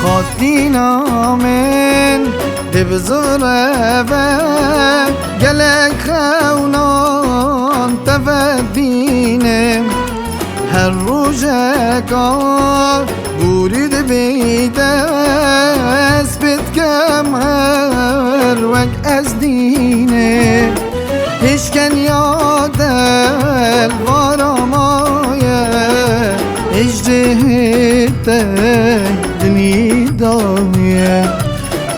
خاطینا من دبزر و گلک خونان تفدینم هر روز کار بورید بیده اسبت کم هر وقت از دینه هشکن یادل وارامایه اجرهته دنی دامیه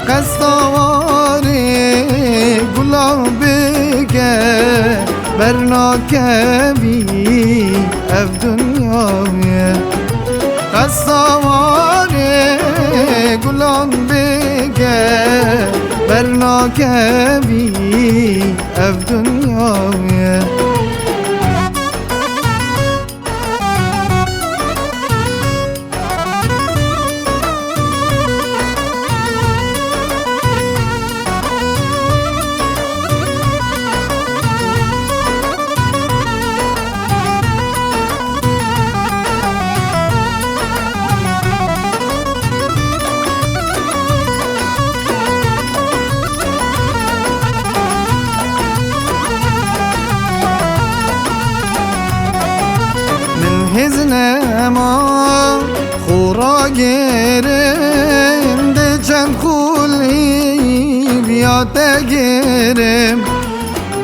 قصدواری گلابی که برناکبی اف دنیایه قصدواری گلابی که برناکبی اف دنیایه هزنما خورا گرم ده چند خولی بیاد گرم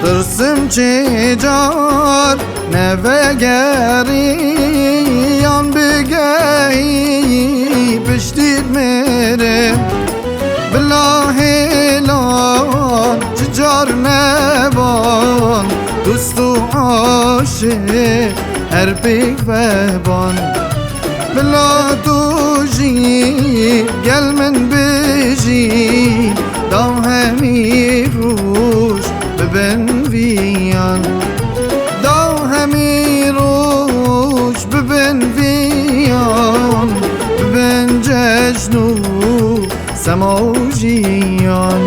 ترسم چه جار نوگری یان بگهی پشتید میرم بلا هلان چجار نبان دوست و عاشق هر پیک ببان بلا توجی گل من بجی دا همی روش ببن ویان دا همی روش ببن ویان ببن ججنو سماجیان